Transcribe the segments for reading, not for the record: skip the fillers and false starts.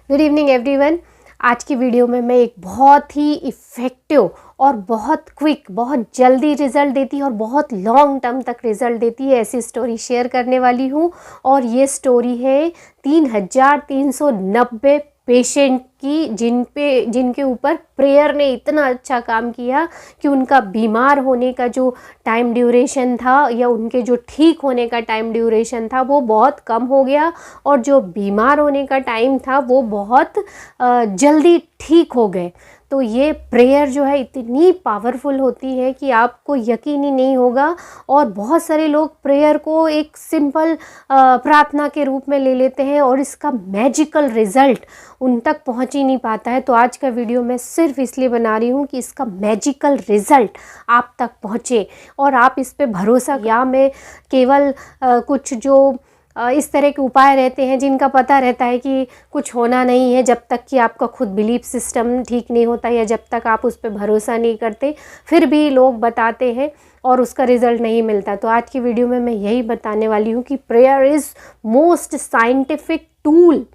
Good evening everyone. आज की video में मैं एक बहुत ही इफ़ेक्टिव और बहुत क्विक, बहुत जल्दी रिज़ल्ट देती है और बहुत लॉन्ग टर्म तक रिज़ल्ट देती है ऐसी स्टोरी शेयर करने वाली हूँ। और ये स्टोरी है 3390 पेशेंट की जिनके ऊपर प्रेयर ने इतना अच्छा काम किया कि उनका बीमार होने का जो टाइम ड्यूरेशन था या उनके जो ठीक होने का टाइम ड्यूरेशन था वो बहुत कम हो गया, और जो बीमार होने का टाइम था वो बहुत जल्दी ठीक हो गए। तो ये प्रेयर जो है इतनी पावरफुल होती है कि आपको यकीन ही नहीं होगा। और बहुत सारे लोग प्रेयर को एक सिंपल प्रार्थना के रूप में ले लेते हैं और इसका मैजिकल रिज़ल्ट उन तक पहुंच ही नहीं पाता है। तो आज का वीडियो मैं सिर्फ इसलिए बना रही हूँ कि इसका मैजिकल रिज़ल्ट आप तक पहुँचे और आप इस पे भरोसा। या मैं केवल कुछ जो इस तरह के उपाय रहते हैं जिनका पता रहता है कि कुछ होना नहीं है जब तक कि आपका खुद बिलीफ सिस्टम ठीक नहीं होता या जब तक आप उस पर भरोसा नहीं करते, फिर भी लोग बताते हैं और उसका रिज़ल्ट नहीं मिलता। तो आज की वीडियो में मैं यही बताने वाली हूँ कि prayer is most scientific tool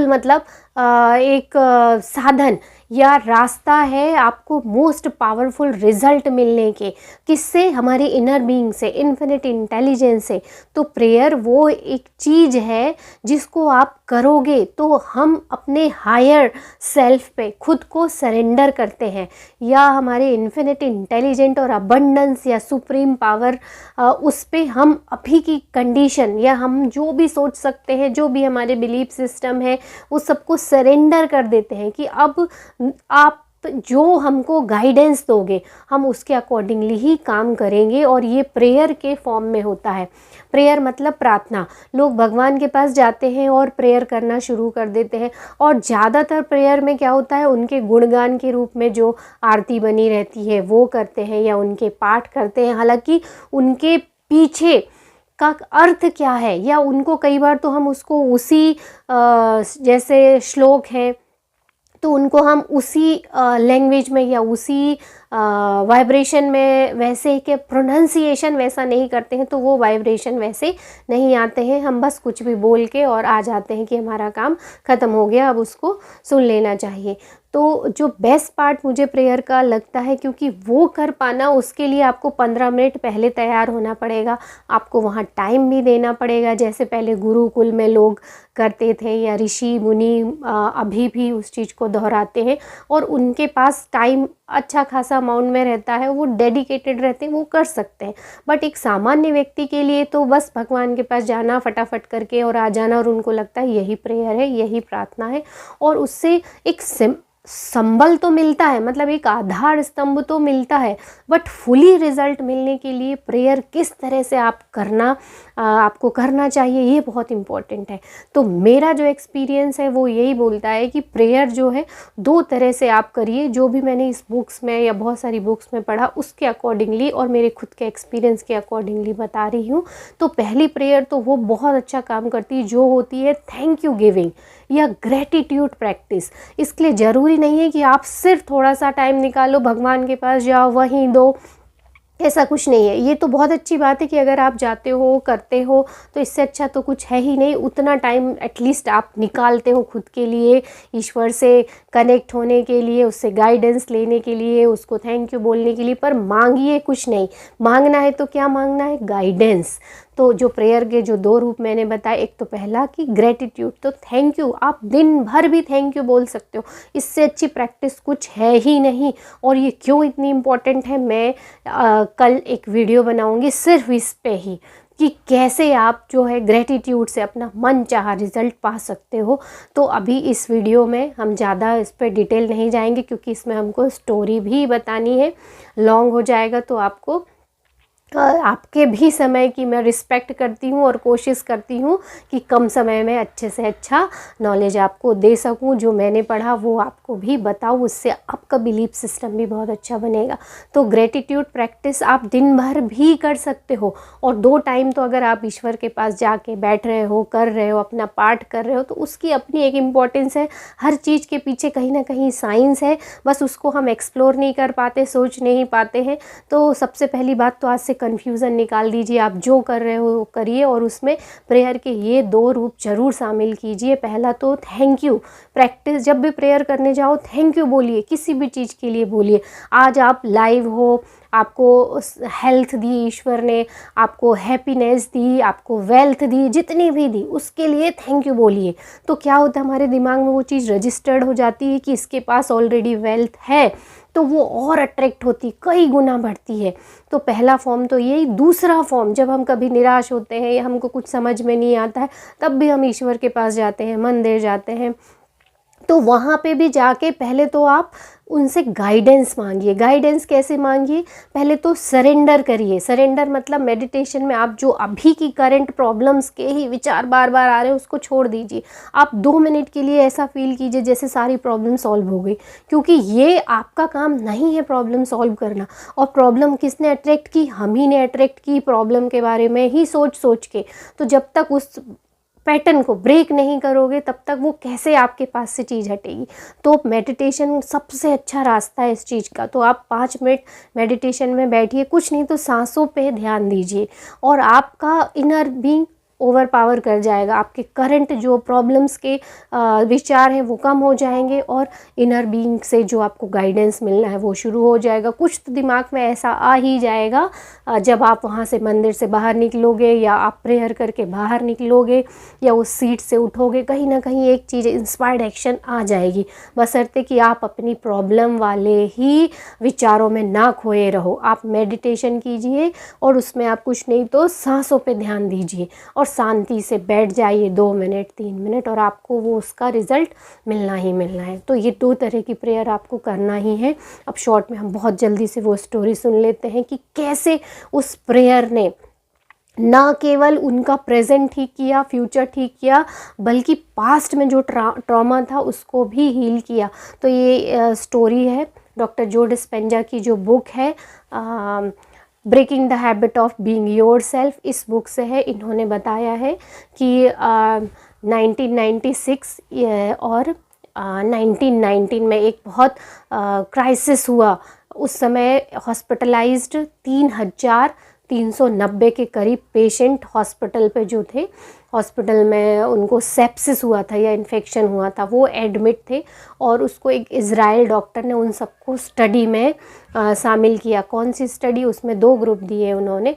मतलब एक साधन या रास्ता है आपको मोस्ट पावरफुल रिज़ल्ट मिलने के। किससे? हमारे इनर बीइंग से, इन्फिनिट इंटेलिजेंस से। तो प्रेयर वो एक चीज़ है जिसको आप करोगे तो हम अपने हायर सेल्फ पे खुद को सरेंडर करते हैं, या हमारे इन्फिनिट इंटेलिजेंट और अबंडेंस या सुप्रीम पावर उस पे हम अभी की कंडीशन या हम जो भी सोच सकते हैं, जो भी हमारे बिलीफ सिस्टम है, वो सबको सरेंडर कर देते हैं कि अब आप जो हमको गाइडेंस दोगे हम उसके अकॉर्डिंगली ही काम करेंगे। और ये प्रेयर के फॉर्म में होता है। प्रेयर मतलब प्रार्थना। लोग भगवान के पास जाते हैं और प्रेयर करना शुरू कर देते हैं, और ज़्यादातर प्रेयर में क्या होता है, उनके गुणगान के रूप में जो आरती बनी रहती है वो करते हैं या उनके पाठ करते हैं। हालांकि उनके पीछे का अर्थ क्या है, या उनको कई बार तो हम उसको उसी जैसे श्लोक है तो उनको हम उसी लैंग्वेज में या उसी वाइब्रेशन में वैसे के प्रोनाउंसिएशन वैसा नहीं करते हैं, तो वो वाइब्रेशन वैसे नहीं आते हैं। हम बस कुछ भी बोल के और आ जाते हैं कि हमारा काम ख़त्म हो गया, अब उसको सुन लेना चाहिए। तो जो बेस्ट पार्ट मुझे प्रेयर का लगता है, क्योंकि वो कर पाना उसके लिए आपको 15 मिनट पहले तैयार होना पड़ेगा, आपको वहाँ टाइम भी देना पड़ेगा। जैसे पहले गुरुकुल में लोग करते थे या ऋषि मुनि अभी भी उस चीज़ को दोहराते हैं, और उनके पास टाइम अच्छा खासा अमाउंट में रहता है, वो डेडिकेटेड रहते हैं, वो कर सकते हैं। बट एक सामान्य व्यक्ति के लिए तो बस भगवान के पास जाना, फटाफट करके और आ जाना, और उनको लगता है यही प्रेयर है, यही प्रार्थना है, और उससे एक संबल तो मिलता है, मतलब एक आधार स्तंभ तो मिलता है। बट फुली रिजल्ट मिलने के लिए प्रेयर किस तरह से आपको करना चाहिए, ये बहुत इम्पॉर्टेंट है। तो मेरा जो एक्सपीरियंस है वो यही बोलता है कि प्रेयर जो है 2 तरह से आप करिए। जो भी मैंने इस बुक्स में या बहुत सारी बुक्स में पढ़ा उसके अकॉर्डिंगली और मेरे खुद के एक्सपीरियंस के अकॉर्डिंगली बता रही हूँ। तो पहली प्रेयर तो वो बहुत अच्छा काम करती है, जो होती है थैंक यू गिविंग या ग्रेटिट्यूड प्रैक्टिस। इसके लिए ज़रूरी नहीं है कि आप सिर्फ थोड़ा सा टाइम निकालो, भगवान के पास जाओ, वहीं दो, ऐसा कुछ नहीं है। ये तो बहुत अच्छी बात है कि अगर आप जाते हो, करते हो, तो इससे अच्छा तो कुछ है ही नहीं। उतना टाइम एटलीस्ट आप निकालते हो खुद के लिए, ईश्वर से कनेक्ट होने के लिए, उससे गाइडेंस लेने के लिए, उसको थैंक यू बोलने के लिए। पर मांगिए कुछ नहीं, मांगना है तो क्या मांगना है? गाइडेंस। तो जो प्रेयर के जो 2 रूप मैंने बताए, एक तो पहला कि ग्रेटिट्यूड, तो थैंक यू, आप दिन भर भी थैंक यू बोल सकते हो, इससे अच्छी प्रैक्टिस कुछ है ही नहीं। और ये क्यों इतनी इम्पॉर्टेंट है, मैं कल एक वीडियो बनाऊंगी सिर्फ इस पे ही, कि कैसे आप जो है ग्रेटिट्यूड से अपना मन चाहा रिज़ल्ट पा सकते हो। तो अभी इस वीडियो में हम ज़्यादा इस पर डिटेल नहीं जाएंगे, क्योंकि इसमें हमको स्टोरी भी बतानी है, लॉन्ग हो जाएगा। तो आपके भी समय की मैं रिस्पेक्ट करती हूँ और कोशिश करती हूँ कि कम समय में अच्छे से अच्छा नॉलेज आपको दे सकूँ। जो मैंने पढ़ा वो आपको भी बताऊँ, उससे आपका बिलीफ सिस्टम भी बहुत अच्छा बनेगा। तो ग्रेटिट्यूड प्रैक्टिस आप दिन भर भी कर सकते हो, और 2 टाइम तो अगर आप ईश्वर के पास जाके बैठ रहे हो, कर रहे हो, अपना पाठ कर रहे हो, तो उसकी अपनी एक इम्पॉर्टेंस है। हर चीज़ के पीछे कहीं ना कहीं साइंस है, बस उसको हम एक्सप्लोर नहीं कर पाते, सोच नहीं पाते हैं। तो सबसे पहली बात तो आज से कन्फ्यूज़न निकाल दीजिए। आप जो कर रहे हो करिए और उसमें प्रेयर के ये 2 रूप ज़रूर शामिल कीजिए। पहला तो थैंक यू, प्रैक्टिस जब भी प्रेयर करने जाओ थैंक यू बोलिए, किसी भी चीज़ के लिए बोलिए। आज आप लाइव हो, आपको हेल्थ दी ईश्वर ने, आपको हैप्पीनेस दी, आपको वेल्थ दी, जितनी भी दी उसके लिए थैंक यू बोलिए। तो क्या होता है, हमारे दिमाग में वो चीज़ रजिस्टर्ड हो जाती है कि इसके पास ऑलरेडी वेल्थ है, तो वो और अट्रैक्ट होती, कई गुना बढ़ती है। तो पहला फॉर्म तो यही। दूसरा फॉर्म, जब हम कभी निराश होते हैं या हमको कुछ समझ में नहीं आता है, तब भी हम ईश्वर के पास जाते हैं, मंदिर जाते हैं। तो वहाँ पे भी जाके पहले तो आप उनसे गाइडेंस मांगिए। गाइडेंस कैसे मांगिए? पहले तो सरेंडर करिए। सरेंडर मतलब मेडिटेशन में आप जो अभी की करंट प्रॉब्लम्स के ही विचार बार बार आ रहे हैं उसको छोड़ दीजिए। आप 2 मिनट के लिए ऐसा फील कीजिए जैसे सारी प्रॉब्लम सॉल्व हो गई, क्योंकि ये आपका काम नहीं है प्रॉब्लम सॉल्व करना। और प्रॉब्लम किसने अट्रैक्ट की? हम ही ने अट्रैक्ट की प्रॉब्लम के बारे में ही सोच सोच के। तो जब तक उस पैटर्न को ब्रेक नहीं करोगे तब तक वो कैसे आपके पास से चीज़ हटेगी। तो मेडिटेशन सबसे अच्छा रास्ता है इस चीज़ का। तो आप 5 मिनट मेडिटेशन में बैठिए, कुछ नहीं तो सांसों पे ध्यान दीजिए और आपका इनर बीइंग ओवर पावर कर जाएगा। आपके करंट जो प्रॉब्लम्स के विचार हैं वो कम हो जाएंगे और इनर बीइंग से जो आपको गाइडेंस मिलना है वो शुरू हो जाएगा। कुछ तो दिमाग में ऐसा आ ही जाएगा जब आप वहाँ से मंदिर से बाहर निकलोगे या आप प्रेयर करके बाहर निकलोगे या उस सीट से उठोगे, कहीं ना कहीं एक चीज़ इंस्पायर्ड एक्शन आ जाएगी, बशर्ते कि आप अपनी प्रॉब्लम वाले ही विचारों में ना खोए रहो। आप मेडिटेशन कीजिए और उसमें आप कुछ नहीं तो सांसों पे ध्यान दीजिए और शांति से बैठ जाइए 2 मिनट 3 मिनट, और आपको वो उसका रिज़ल्ट मिलना ही मिलना है। तो ये 2 तरह की प्रेयर आपको करना ही है। अब शॉर्ट में हम बहुत जल्दी से वो स्टोरी सुन लेते हैं कि कैसे उस प्रेयर ने ना केवल उनका प्रेजेंट ठीक किया, फ्यूचर ठीक किया, बल्कि पास्ट में जो ट्रॉमा था उसको भी हील किया। तो ये स्टोरी है डॉक्टर जो डिस्पेंजा की जो बुक है breaking the habit of being yourself, इस बुक से है। इन्होंने बताया है कि 1996 और 1919 में एक बहुत क्राइसिस हुआ। उस समय हॉस्पिटलाइज्ड 3,390 के करीब पेशेंट हॉस्पिटल पे जो थे, हॉस्पिटल में उनको सेप्सिस हुआ था या इन्फेक्शन हुआ था, वो एडमिट थे और उसको एक इज़राइल डॉक्टर ने उन सबको स्टडी में शामिल किया। कौन सी स्टडी? उसमें 2 ग्रुप दिए उन्होंने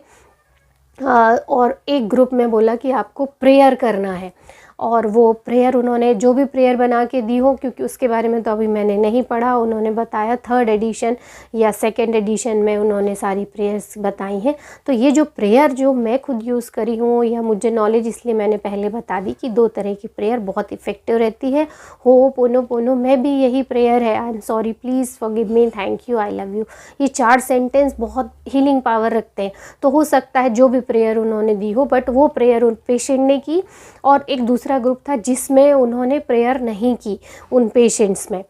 और एक ग्रुप में बोला कि आपको प्रेयर करना है और वो प्रेयर उन्होंने जो भी प्रेयर बना के दी हो, क्योंकि उसके बारे में तो अभी मैंने नहीं पढ़ा, उन्होंने बताया 3rd एडिशन या 2nd एडिशन में उन्होंने सारी प्रेयर्स बताई हैं। तो ये जो प्रेयर जो मैं खुद यूज़ करी हूँ या मुझे नॉलेज, इसलिए मैंने पहले बता दी कि 2 तरह की प्रेयर बहुत इफ़ेक्टिव रहती है। होपोनोपोनो में भी यही प्रेयर है, I am sorry, please forgive me, thank you, I love you. ये 4 सेंटेंस बहुत हीलिंग पावर रखते हैं। तो हो सकता है जो भी प्रेयर उन्होंने दी हो, बट वो प्रेयर उन पेशेंट ने की और एक दूसरा ग्रुप था जिसमें उन्होंने प्रेयर नहीं की उन पेशेंट्स में।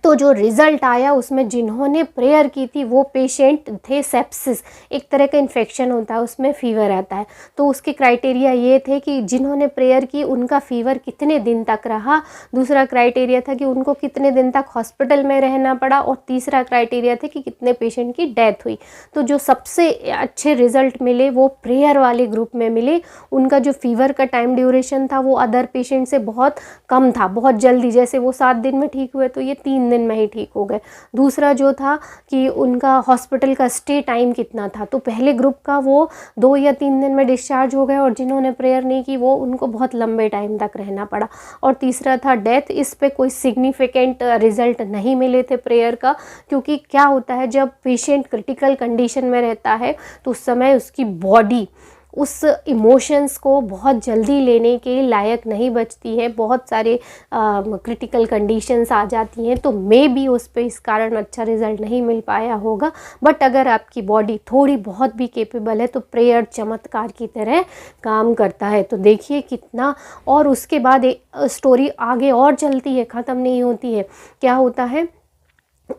तो जो रिज़ल्ट आया उसमें जिन्होंने प्रेयर की थी वो पेशेंट थे सेप्सिस, एक तरह का इन्फेक्शन होता है, उसमें फ़ीवर आता है। तो उसके क्राइटेरिया ये थे कि जिन्होंने प्रेयर की उनका फ़ीवर कितने दिन तक रहा, दूसरा क्राइटेरिया था कि उनको कितने दिन तक हॉस्पिटल में रहना पड़ा, और तीसरा क्राइटेरिया था कि कितने पेशेंट की डेथ हुई। तो जो सबसे अच्छे रिज़ल्ट मिले वो प्रेयर वाले ग्रुप में मिले। उनका जो फ़ीवर का टाइम ड्यूरेशन था वो अदर पेशेंट से बहुत कम था, बहुत जल्दी, जैसे वो 7 दिन में ठीक हुए तो ये 3 दिन में ही ठीक हो गए। दूसरा जो था कि उनका हॉस्पिटल का स्टे टाइम कितना था, तो पहले ग्रुप का वो 2 या 3 दिन में डिस्चार्ज हो गए और जिन्होंने प्रेयर नहीं की वो उनको बहुत लंबे टाइम तक रहना पड़ा। और तीसरा था डेथ। इस पे कोई सिग्निफिकेंट रिजल्ट नहीं मिले थे प्रेयर का, क्योंकि क्या होता है जब पेशेंट क्रिटिकल कंडीशन में रहता है तो उस समय उसकी बॉडी उस इमोशंस को बहुत जल्दी लेने के लायक नहीं बचती है, बहुत सारे क्रिटिकल कंडीशंस आ जाती हैं। तो मे बी उस पे इस कारण अच्छा रिज़ल्ट नहीं मिल पाया होगा। बट अगर आपकी बॉडी थोड़ी बहुत भी केपेबल है तो प्रेयर चमत्कार की तरह काम करता है। तो देखिए कितना, और उसके बाद एक स्टोरी आगे और चलती है, ख़त्म नहीं होती है। क्या होता है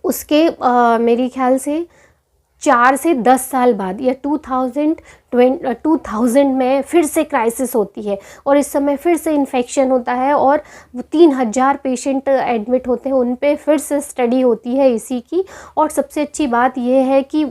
उसके मेरे ख्याल से 4 से 10 साल बाद या 2000 में फिर से क्राइसिस होती है और इस समय फिर से इन्फेक्शन होता है और 3000 पेशेंट एडमिट होते हैं, उन पे फिर से स्टडी होती है इसी की। और सबसे अच्छी बात यह है कि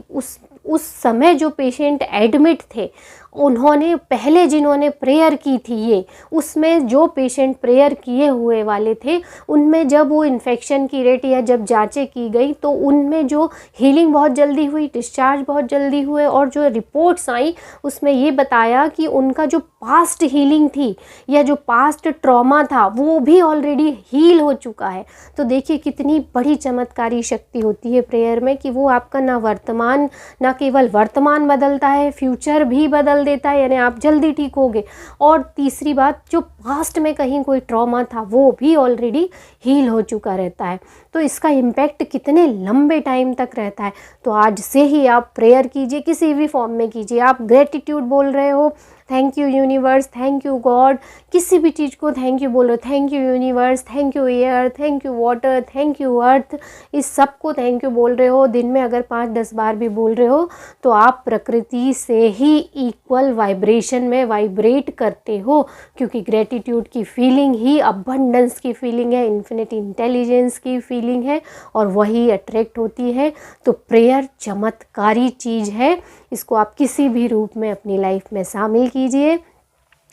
उस समय जो पेशेंट एडमिट थे उन्होंने पहले जिन्होंने प्रेयर की थी ये, उसमें जो पेशेंट प्रेयर किए हुए वाले थे उनमें जब वो इन्फेक्शन की रेट या जब जांचें की गई तो उनमें जो हीलिंग बहुत जल्दी हुई, डिस्चार्ज बहुत जल्दी हुए, और जो रिपोर्ट्स आई उसमें ये बताया कि उनका जो पास्ट हीलिंग थी या जो पास्ट ट्रॉमा था वो भी ऑलरेडी हील हो चुका है। तो देखिए कितनी बड़ी चमत्कारी शक्ति होती है प्रेयर में कि वो आपका ना केवल वर्तमान बदलता है, फ्यूचर भी बदल देता है, यानी आप जल्दी ठीक होगे। और तीसरी बात, जो पास्ट में कहीं कोई ट्रॉमा था वो भी ऑलरेडी हील हो चुका रहता है। तो इसका इम्पैक्ट कितने लंबे टाइम तक रहता है। तो आज से ही आप प्रेयर कीजिए, किसी भी फॉर्म में कीजिए। आप ग्रेटिट्यूड बोल रहे हो, thank you universe, thank you God, किसी भी चीज़ को थैंक यू बोलो, thank you universe, thank you air, thank you water, thank you earth, इस सब को थैंक यू बोल रहे हो। दिन में अगर 5-10 बार भी बोल रहे हो तो आप प्रकृति से ही इक्वल वाइब्रेशन में वाइब्रेट करते हो, क्योंकि ग्रेटिट्यूड की फीलिंग ही अबंडेंस की फीलिंग है, इन्फिनिट इंटेलिजेंस की फीलिंग है, और वही अट्रैक्ट होती है। तो प्रेयर चमत्कारी चीज़ है, इसको आप किसी भी रूप में अपनी लाइफ में शामिल कीजिए,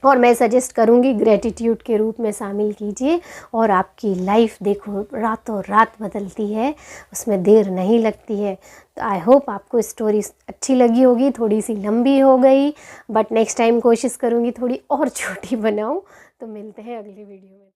और मैं सजेस्ट करूँगी ग्रेटिट्यूड के रूप में शामिल कीजिए, और आपकी लाइफ देखो रातों रात बदलती है, उसमें देर नहीं लगती है। तो आई होप आपको स्टोरी अच्छी लगी होगी, थोड़ी सी लंबी हो गई, बट नेक्स्ट टाइम कोशिश करूँगी थोड़ी और छोटी बनाऊँ। तो मिलते हैं अगली वीडियो में।